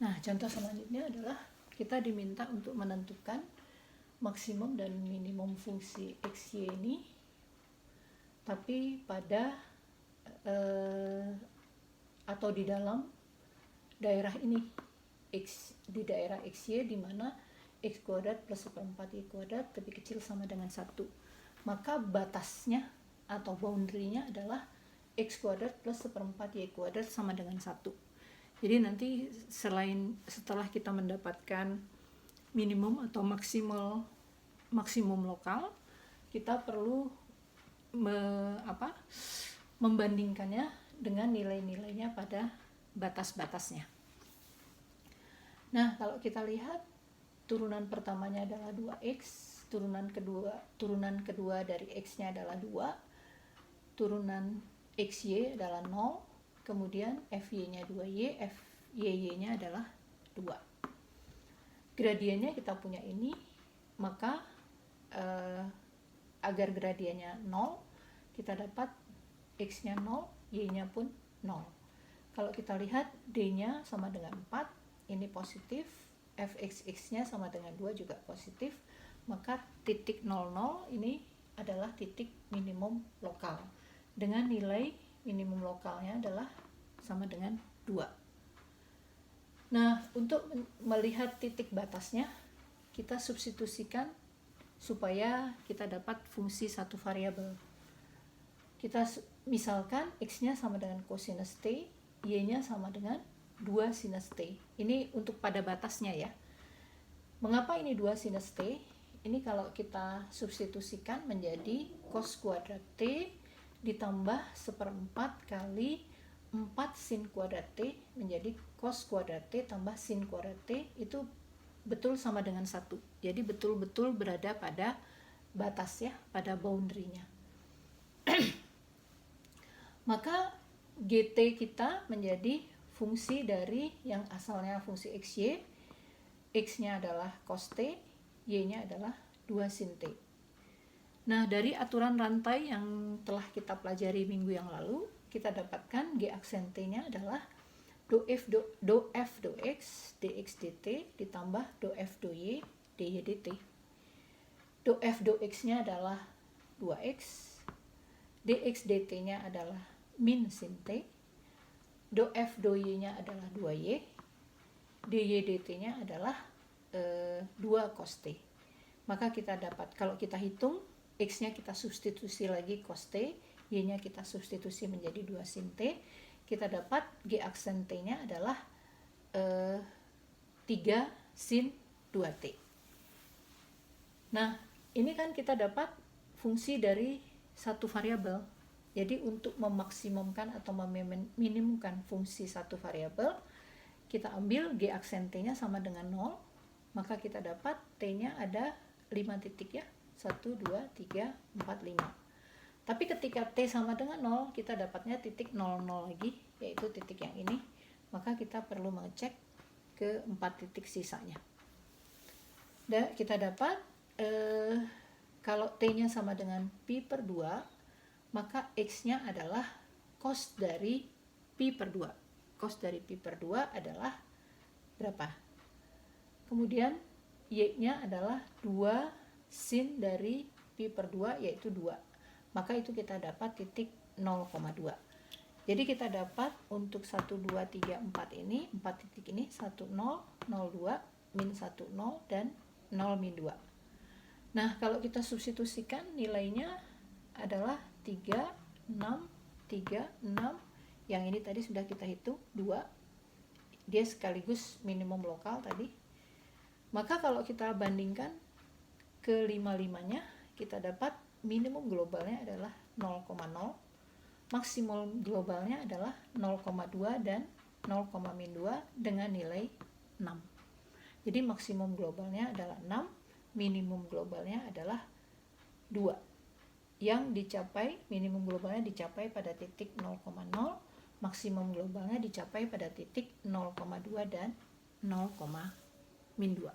Nah, contoh selanjutnya adalah kita diminta untuk menentukan maksimum dan minimum fungsi XY ini, tapi pada atau di dalam daerah ini, di daerah XY, di mana X kuadrat plus 1/4 Y kuadrat lebih kecil sama dengan 1. Maka batasnya atau boundary-nya adalah X kuadrat plus 1/4 Y kuadrat sama dengan 1. Jadi nanti setelah kita mendapatkan minimum atau maksimum lokal, kita perlu membandingkannya dengan nilai-nilainya pada batas-batasnya. Nah, kalau kita lihat turunan pertamanya adalah 2x, turunan kedua dari x-nya adalah 2, turunan xy adalah 0, kemudian fy-nya 2y, fyy-nya adalah 2. Gradiennya kita punya ini, maka agar gradiennya 0, kita dapat x-nya 0, y-nya pun 0. Kalau kita lihat d-nya sama dengan 4, ini positif, fx-nya sama dengan 2 juga positif, maka titik 00 ini adalah titik minimum lokal dengan nilai minimum lokalnya adalah sama dengan 2. Nah, untuk melihat titik batasnya, kita substitusikan supaya kita dapat fungsi satu variabel. Kita misalkan x-nya sama dengan cosinus t, y-nya sama dengan 2 sinus t. Ini untuk pada batasnya ya. Mengapa ini 2 sinus t? Ini kalau kita substitusikan menjadi cos kuadrat t ditambah 1/4 kali 4 sin kuadrat t menjadi cos kuadrat t tambah sin kuadrat t, itu betul sama dengan 1. Jadi betul-betul berada pada batas ya, pada boundary-nya. Maka gt kita menjadi fungsi dari yang asalnya fungsi xy, x-nya adalah cos t, y-nya adalah 2 sin t. Nah, dari aturan rantai yang telah kita pelajari minggu yang lalu, kita dapatkan G aksen T-nya adalah do f do x dx dt ditambah do f do y dy dt. Do f do x-nya adalah 2x, dx dt-nya adalah min sin t, do f do y-nya adalah 2y, dy dt-nya adalah 2 cos t. Maka kita dapat, kalau kita hitung, x-nya kita substitusi lagi cos t, y-nya kita substitusi menjadi 2 sin t, kita dapat G aksen T-nya adalah 3 sin 2t. Nah, ini kan kita dapat fungsi dari satu variabel. Jadi untuk memaksimumkan atau meminimumkan fungsi satu variabel, kita ambil G aksen T-nya sama dengan 0, maka kita dapat T-nya ada 5 titik ya, 1, 2, 3, 4, 5. Tapi ketika T sama dengan 0, kita dapatnya titik 00 lagi, yaitu titik yang ini, maka kita perlu mengecek ke 4 titik sisanya. Dan kita dapat kalau T-nya sama dengan pi per 2, maka X-nya adalah cos dari pi per 2. Cos dari pi per 2 adalah berapa? Kemudian Y-nya adalah 2 sin dari pi per 2, yaitu 2. Maka itu kita dapat titik 0,2. Jadi kita dapat untuk 1, 2, 3, 4 ini, 4 titik ini, 1, 0, 0, 2, min 1, 0, dan 0, min 2. Nah, kalau kita substitusikan nilainya adalah 3, 6, 3, 6. Yang ini tadi sudah kita hitung, 2. Dia sekaligus minimum lokal tadi. Maka kalau kita bandingkan ke 5-5-nya, kita dapat minimum globalnya adalah 0,0, maksimum globalnya adalah 0,2 dan 0, min 2 dengan nilai 6. Jadi maksimum globalnya adalah 6, minimum globalnya adalah 2. Yang dicapai, minimum globalnya dicapai pada titik 0,0, maksimum globalnya dicapai pada titik 0,2 dan 0, min 2.